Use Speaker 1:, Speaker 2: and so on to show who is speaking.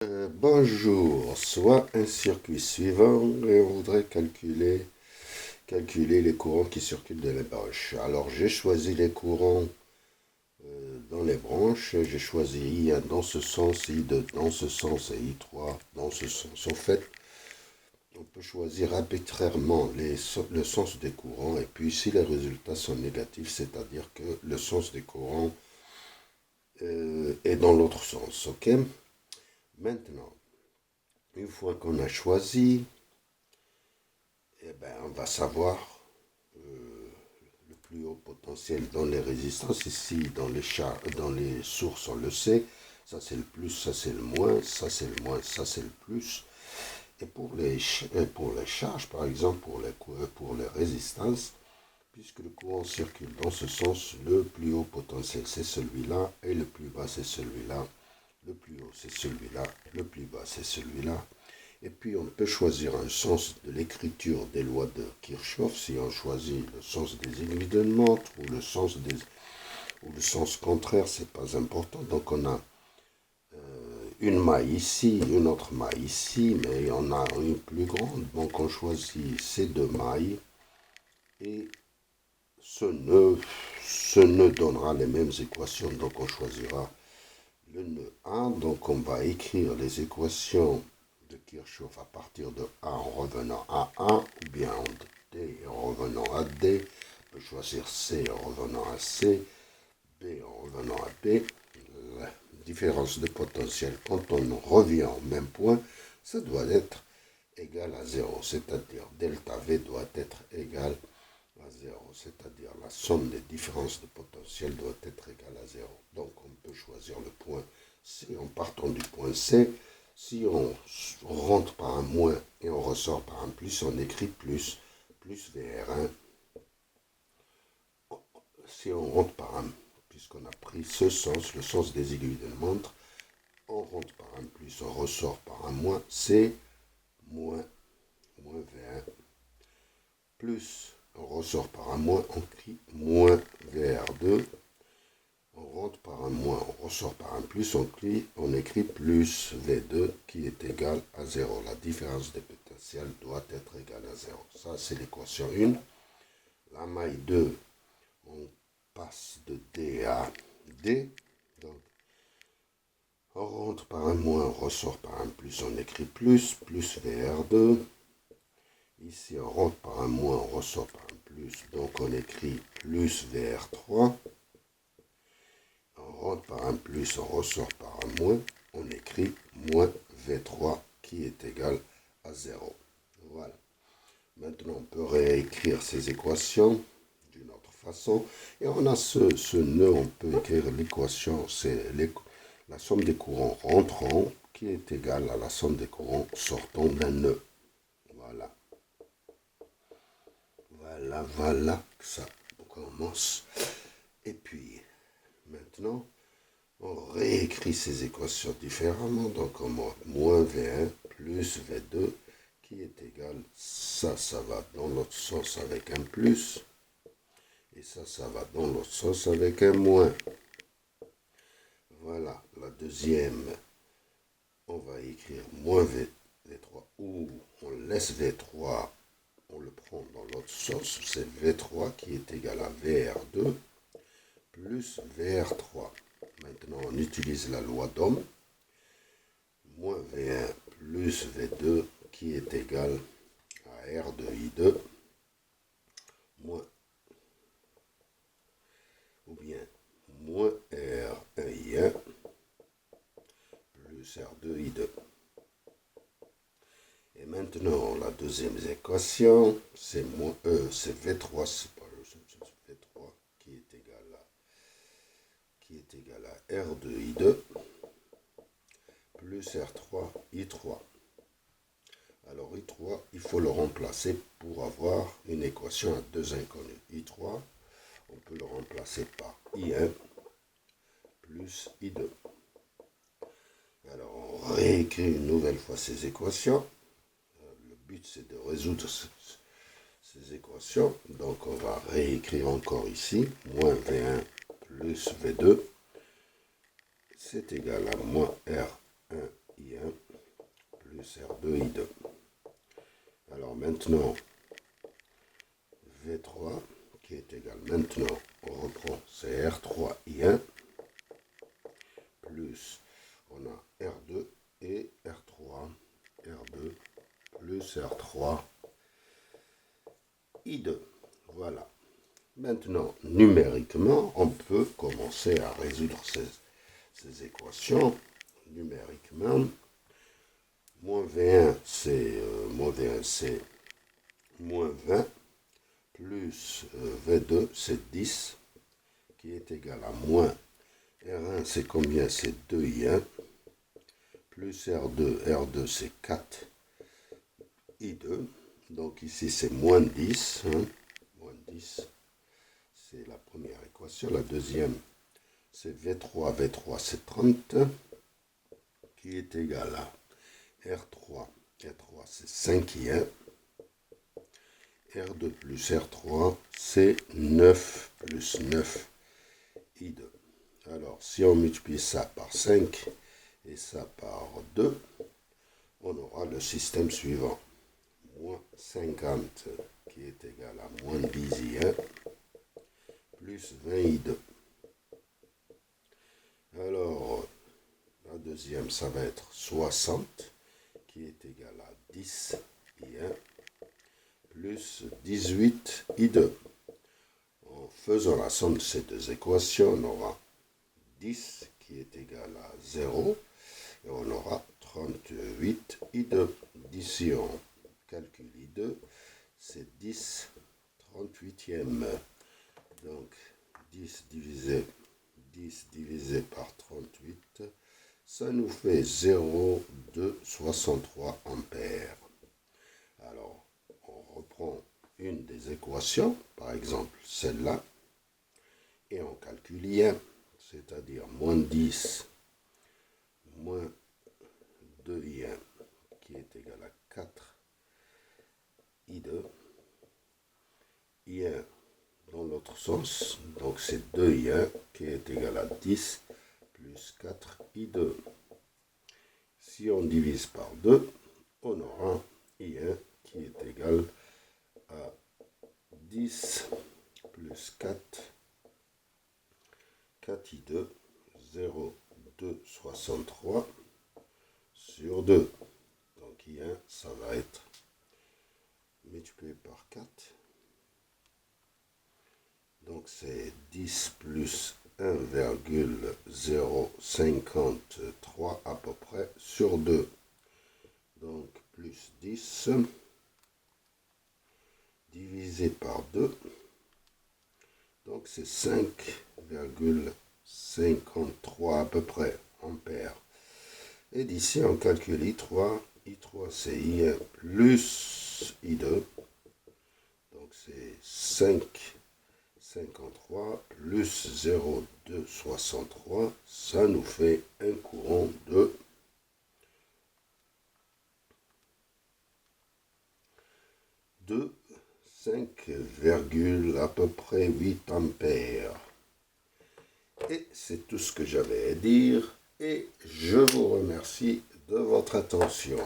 Speaker 1: Bonjour, soit un circuit suivant et on voudrait calculer les courants qui circulent dans les branches. Alors j'ai choisi les courants dans les branches, j'ai choisi I1 dans ce sens, I2 dans ce sens et I3 dans ce sens. En fait, on peut choisir arbitrairement le sens des courants et puis si les résultats sont négatifs, c'est-à-dire que le sens des courants est dans l'autre sens, ok? Maintenant, une fois qu'on a choisi, eh ben, on va savoir le plus haut potentiel dans les résistances. Ici, dans les sources, on le sait. Ça, c'est le plus, ça, c'est le moins, ça, c'est le moins, ça, c'est le plus. Et pour les charges, par exemple, pour les résistances, puisque le courant circule dans ce sens, le plus haut potentiel, c'est celui-là, et le plus bas, c'est celui-là. Le plus haut, c'est celui-là, le plus bas, c'est celui-là. Et puis on peut choisir un sens de l'écriture des lois de Kirchhoff si on choisit le sens des aiguilles de montre ou le sens contraire, c'est pas important. Donc on a une maille ici, une autre maille ici, mais on a une plus grande. Donc on choisit ces deux mailles et ce nœud donnera les mêmes équations. Donc on choisira le nœud 1. Donc on va écrire les équations de Kirchhoff à partir de A en revenant à 1 ou bien en D en revenant à D. On peut choisir C en revenant à C, B en revenant à B. La différence de potentiel quand on revient au même point, ça doit être égal à 0, c'est-à-dire delta V doit être égal à 0, c'est-à-dire la somme des différences de potentiel doit être égale à 0. Donc on peut choisir le point C en partant du point C. Si on rentre par un moins et on ressort par un plus, on écrit plus VR1. Si on rentre par un, puisqu'on a pris ce sens, le sens des aiguilles de montre, on rentre par un plus, on ressort par un moins, c'est moins VR1. Plus, on ressort par un moins, on écrit moins VR2. On rentre par un moins, on ressort par un plus, on écrit plus V2 qui est égal à 0. La différence des potentiels doit être égale à 0. Ça, c'est l'équation 1. La maille 2, on passe de D à D. Donc, on rentre par un moins, on ressort par un plus, on écrit plus VR2. Ici, on rentre par un moins, on ressort par un plus, donc on écrit plus VR3. On rentre par un plus, on ressort par un moins, on écrit moins V3 qui est égal à 0. Voilà. Maintenant, on peut réécrire ces équations d'une autre façon. Et on a ce nœud, on peut écrire l'équation, c'est la somme des courants rentrants qui est égale à la somme des courants sortant d'un nœud. Voilà. Voilà, ça commence. Et puis, maintenant, on réécrit ces équations différemment. Donc, on a moins V1 plus V2 qui est égal, ça va dans l'autre sens avec un plus. Et ça va dans l'autre sens avec un moins. Voilà, la deuxième, on va écrire moins V3 ou on laisse V3, on le prend dans l'autre sens, c'est V3 qui est égal à VR2 plus VR3. Maintenant, on utilise la loi d'Ohm, moins V1 plus V2 qui est égal à R de I2 moins ou bien moins R1I1 plus R2I2. Et maintenant, la deuxième équation, c'est c'est V3, c'est pas V3 qui est égal à R2I2 plus R3I3. Alors I3, il faut le remplacer pour avoir une équation à deux inconnus. I3, on peut le remplacer par I1 plus I2. Alors on réécrit une nouvelle fois ces équations. Le but c'est de résoudre ces équations. Donc on va réécrire encore ici. Moins V1 plus V2. C'est égal à moins R1 I1 plus R2I2. Alors maintenant, V3 qui est égal, maintenant on reprend, c'est R3I1 plus, on a R2 et R3, R2 plus R3 I2. Voilà. Maintenant, numériquement, on peut commencer à résoudre ces équations. Numériquement, moins V1, c'est moins 20, plus V2, c'est 10, qui est égal à moins R1, c'est combien? C'est 2I1, plus R2, R2 c'est 4, I2, donc ici c'est moins 10, hein, moins 10, c'est la première équation. La deuxième, c'est V3, V3 c'est 30, qui est égal à R3, R3 c'est 5I1, R2 plus R3 c'est 9 plus 9 I2. Alors si on multiplie ça par 5 et ça par 2, on aura le système suivant. Moins 50 qui est égal à moins 10I1 plus 20I2. Alors, la deuxième, ça va être 60 qui est égal à 10I1 plus 18I2. En faisant la somme de ces deux équations, on aura 10 qui est égal à 0 et on aura 38I2. D'ici, on calcule I2, c'est 10 38e. Donc 10 divisé par 38, ça nous fait 0,263 ampères. Alors, on reprend une des équations, par exemple celle-là, et on calcule I1, c'est-à-dire moins 10 moins 2I1 qui est égal à 4 I2, I1 dans l'autre sens, donc c'est 2I1 qui est égal à 10 plus 4I2. Si on divise par 2, on aura I1 qui est égal à 10 plus 4I2, 0,263 sur 2. Donc I1, ça va être multiplié par 4. Donc c'est 10 plus 1,053 à peu près sur 2. Donc plus 10 divisé par 2. Donc c'est 5,53 à peu près ampères. Et d'ici on calcule I3. I3 c'est I1 plus I2. Donc c'est 5,53 plus 0,263, ça nous fait un courant de 5, à peu près 8 ampères. Et c'est tout ce que j'avais à dire et je vous remercie de votre attention.